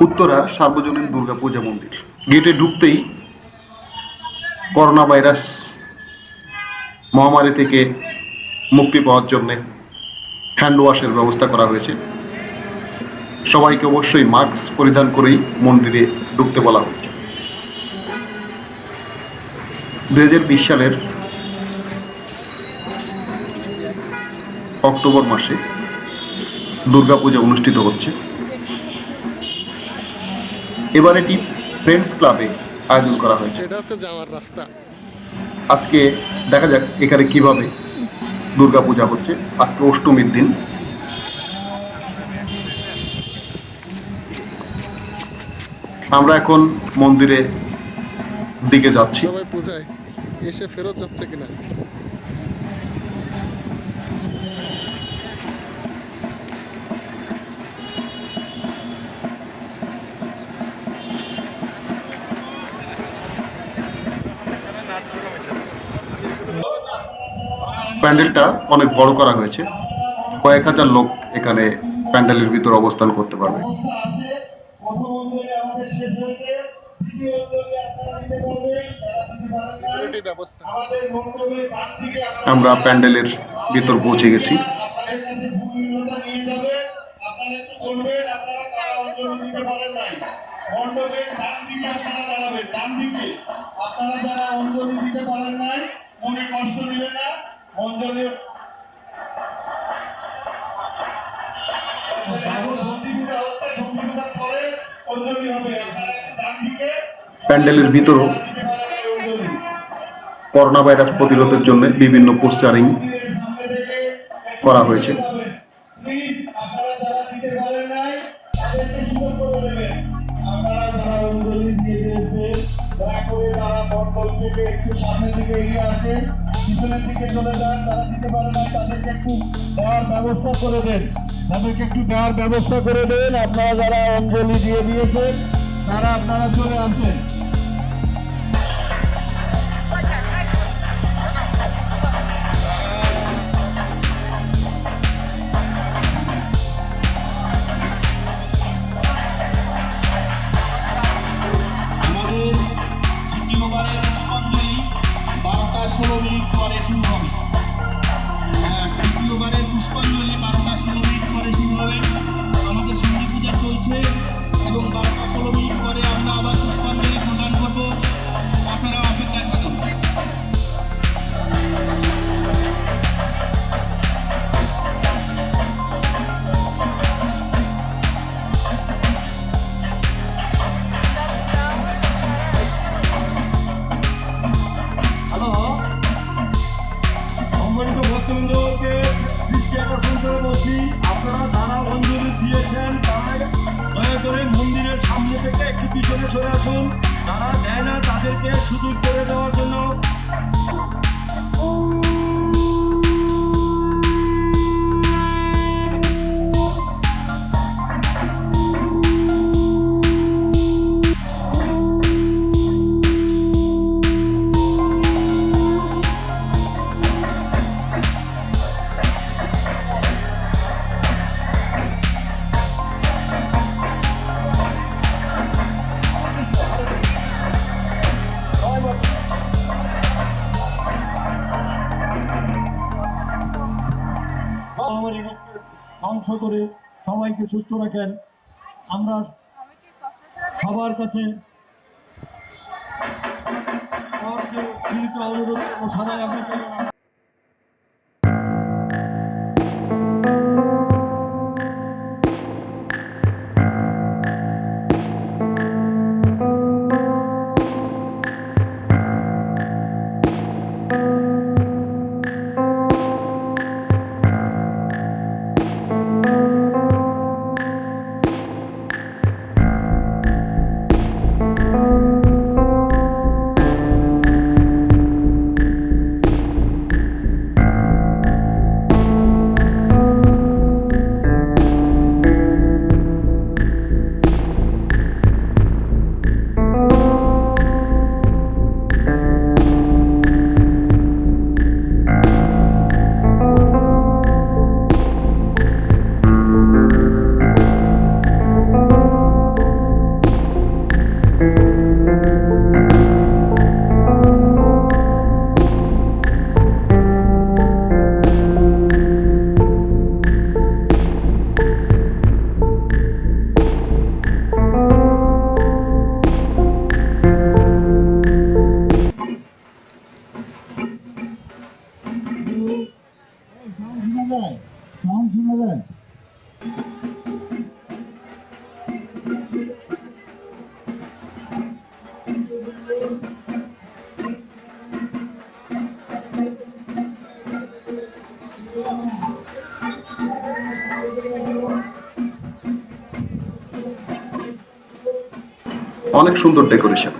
উত্তরা সার্বজনীন দুর্গাপূজা মন্দির। গেটে ঢুকতেই করোনা ভাইরাস মহামারী থেকে মুক্তি পাওয়ার জন্য হ্যান্ড ওয়াশের ব্যবস্থা করা হয়েছে। সবাইকে অবশ্যই মাস্ক পরিধান করেই মন্দিরে ঢুকতে বলা হচ্ছে। 2020 সালের অক্টোবর মাসে দুর্গাপূজা অনুষ্ঠিত হচ্ছে। এবার এটি ফ্রেন্ডস ক্লাবে আয়োজন করা হয়েছে। এটা হচ্ছে যাওয়ার রাস্তা। আজকে দেখা যাক এখানে কিভাবে দুর্গাপূজা হচ্ছে। আজকে অষ্টমীর দিন। আমরা এখন মন্দিরে দিকে যাচ্ছি। সবাই পূজায় এসে ফেরত যাচ্ছে কিনা। প্যান্ডেলটা অনেক বড় করা হয়েছে। কয়েক হাজার লোক এখানে প্যান্ডেলের ভিতর অবস্থান করতে পারবে। সিকিউরিটি ব্যবস্থা। আমরা প্যান্ডেলের ভিতর পৌঁছে গেছি। প্যান্ডেলের ভিতরও করোনা ভাইরাস প্রতিরোধের জন্য বিভিন্ন পোস্টারিং করা হয়েছে। ব্যবস্থা করে দেন, তাদেরকে একটু দেওয়ার ব্যবস্থা করে দেন। আপনারা যারা অঞ্জলি দিয়ে দিয়েছেন তারা আপনারা চলে আসেন। আমাদের দ্বিতীয়বারের পুষ্পাঞ্জলি 12টা 16 মিনিট পরে শুরু হবে। দ্বিতীয়বারের পুষ্পাঞ্জলি 12টা 16 মিনিট পরে শুরু হবে। আমাদের সন্ধি পূজা চলছে এবং 12টা 16 মিনিট পরে আমরা আবার পুষ্পাঞ্জলি প্রদান করবো। আপনারা অপেক্ষায় থাকুন। হ্যালো, সম্মানিত ভক্তবৃন্দকে দৃষ্টি আকর্ষণ করে বলছি, আপনারা যারা অঞ্জলি দিয়েছেন তাই দয়া করে মন্দিরের সামনে থেকে একটু পিছনে সরে আসুন। যারা দেয় না তাদেরকে সুযোগ করে দেওয়ার জন্য। মহামারী রোগকে ধ্বংস করে সবাইকে সুস্থ রাখেন। আমরা সবার কাছে অনুরোধ করবো, সবাই আপনাকে অনেক সুন্দর ডেকোরেশন।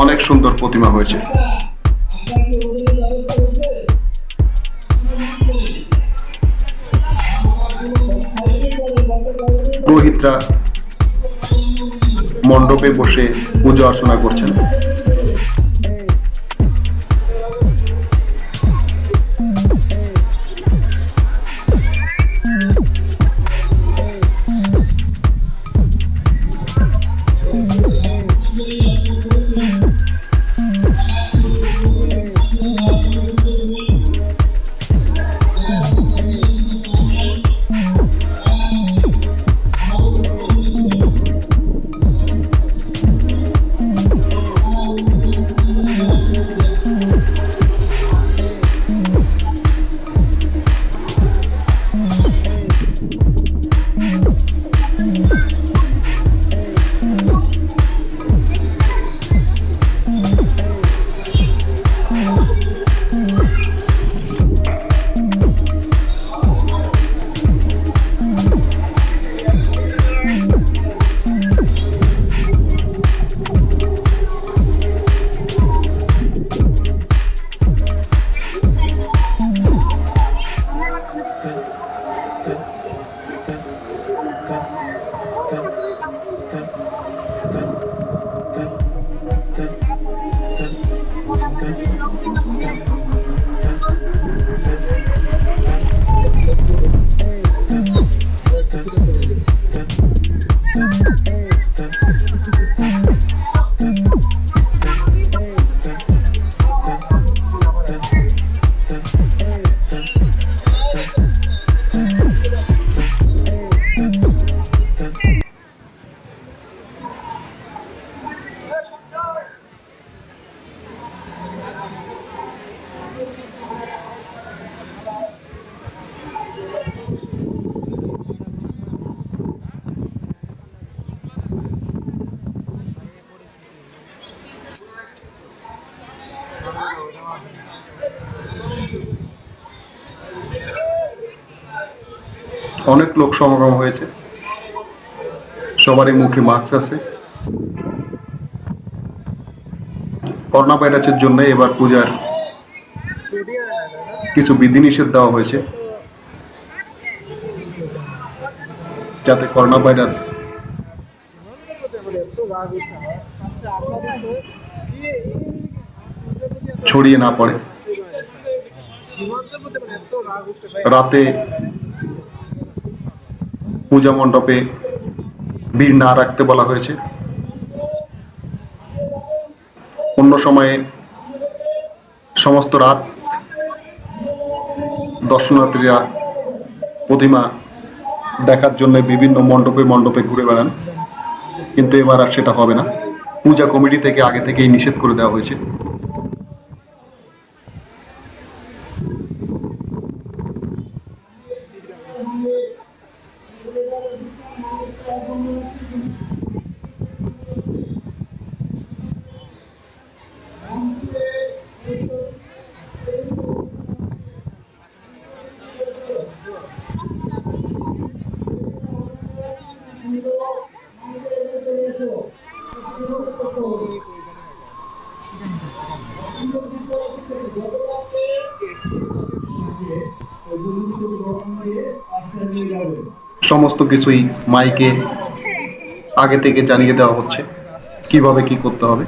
অনেক সুন্দর প্রতিমা হয়েছে। পুরোহিতরা মণ্ডপে বসে পূজা অর্চনা করছেন। অনেক লোক সমাগম হয়েছে, সবারই মুখে মাস্ক আছে। করোনা ভাইরাসের জন্য এবার পূজার কিছু বিধিনিষেধ দেওয়া হয়েছে, যাতে করোনা ভাইরাস ছড়িয়ে না পড়ে। রাতে পূজা মণ্ডপে ভিড় না রাখতে বলা হয়েছে। অন্য সময়ে সমস্ত রাত দর্শনার্থীরা প্রতিমা দেখার জন্য বিভিন্ন মণ্ডপে মণ্ডপে ঘুরে বেড়ান, কিন্তু এবার আর সেটা হবে না। পূজা কমিটি থেকে আগে থেকেই নিষেধ করে দেওয়া হয়েছে। সমস্ত কিছুই মাইকে আগে থেকে জানিয়ে দেওয়া হচ্ছে কিভাবে কি করতে হবে।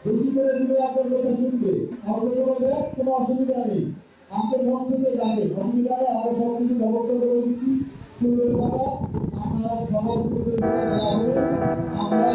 বেশি করে দিলে আপনার কথা শুনবে, আমাদের কোনো অসুবিধা নেই। আমাদের মন থেকে যাবে, অসুবিধা নেই, আমরা সব কিছু ব্যবস্থা করে দিচ্ছি। আপনারা সবাই আমরা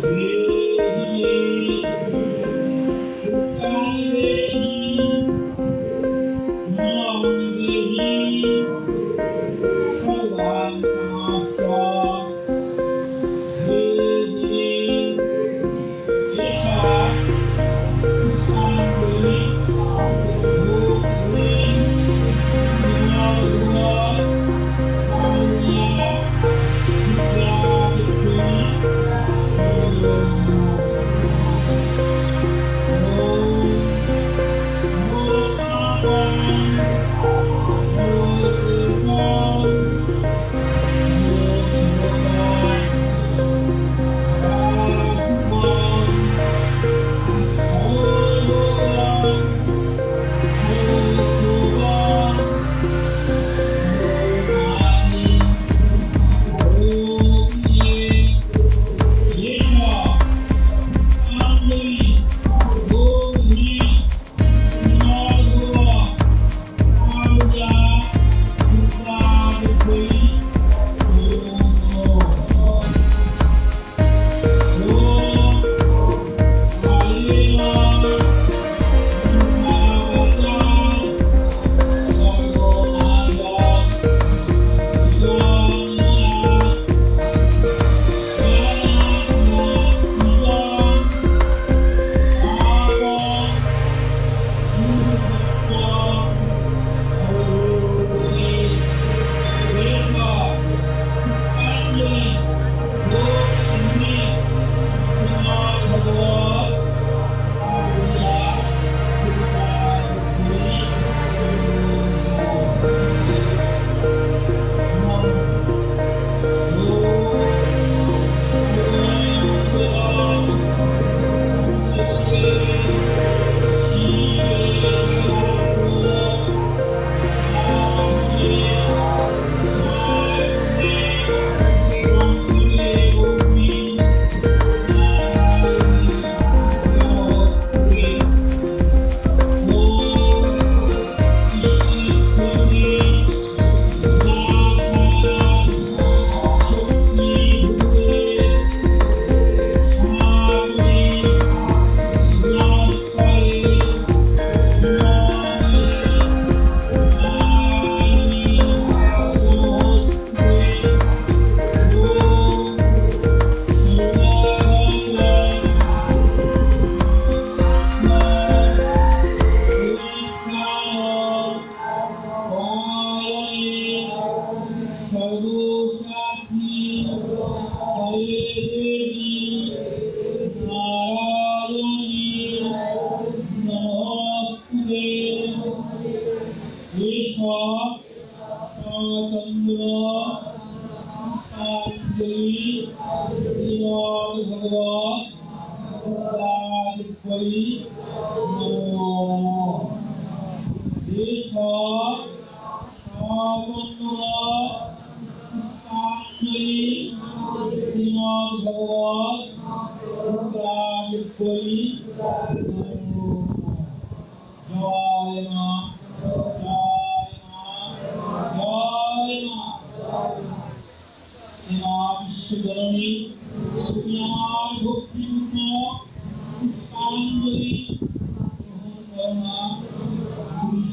Dehi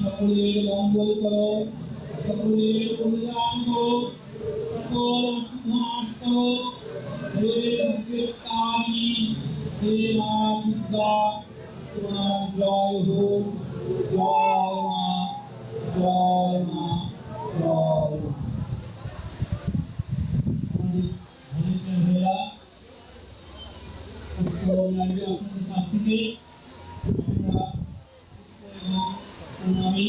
সকলের মঙ্গল করো, সকলের কল্যাণ করো, সকল নাশ করো। হে সত্যকামী, হে মা দুর্গা, তোমার জয় হোক, জয় মা, জয় মা, জয় মা। আমাদের ধনেশ্বর ভাইরা উৎসব লাগবে আপনাদের কাছ থেকে। আমরা এবং প্রণামী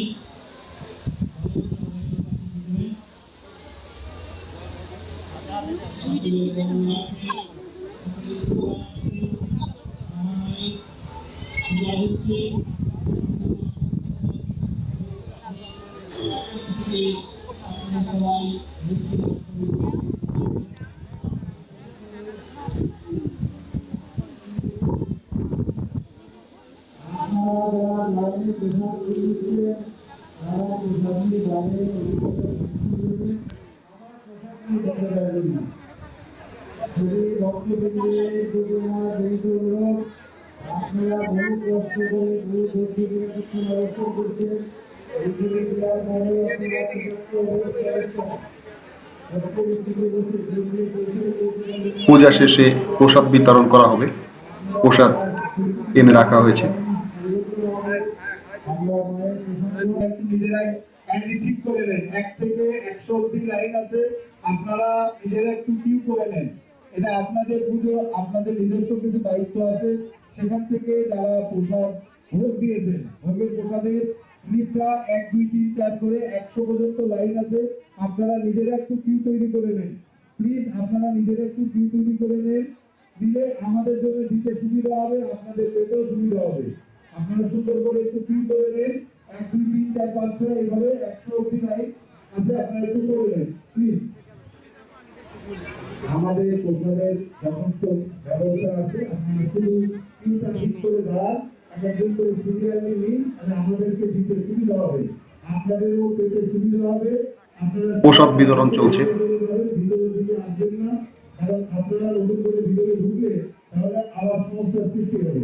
আপনারা বহু কষ্ট করে বহু ধৈর্য ধরে কিছু অবস্থান করছেন এইগুলি দেওয়ার পরে আপনারা সুযোগ্য হয়ে চলেছেন। পূজা শেষে প্রসাদ বিতরণ করা হবে। প্রসাদ এনে রাখা হয়েছে। নিজেরাই ঠিক করে নেন, 1 থেকে 100 অব্দি লাইন আছে, আপনারা নিজেরা একটু কিউ করে নেন। এটা আপনাদের পুজো, আপনাদের নিজস্ব কিছু দায়িত্ব আছে। সেখান থেকে যারা প্রসাদ ভোগ দিয়েছেন, ভোগের প্রসাদের স্লিপটা 1, 2, 3, 4 করে 100 পর্যন্ত লাইন আছে, আপনারা নিজেরা একটু কিউ তৈরি করে নেন। প্লিজ আপনারা নিজেরা একটু কিউ তৈরি করে নেন, দিলে আমাদের জন্য দিতে সুবিধা হবে, আপনাদের পেতেও সুবিধা হবে। আপনারা সুন্দর করে একটু কিউ করে নেন। 1, 2, 3, 4, 5, 6 এইভাবে 100 অব্দি লাইন আছে, আপনারা একটু করে নেন প্লিজ। আমাদের প্রসাদের যথেষ্ট ব্যবস্থা আছে, আপনারা শুধু কিউটা ঠিক করে দাঁড়ান, একজন করে সিরিয়ালি নিন, তাহলে আমাদেরকে দিতে সুবিধা হবে, আপনাদেরও পেতে সুবিধা হবে। আপনারা প্রসাদ বিতরণ চলছে। ভিতরের দিকে আসবেন না, কারণ আপনারা নতুন করে ভিতরে ঢুকলে তাহলে আবার সমস্যার সৃষ্টি হবে।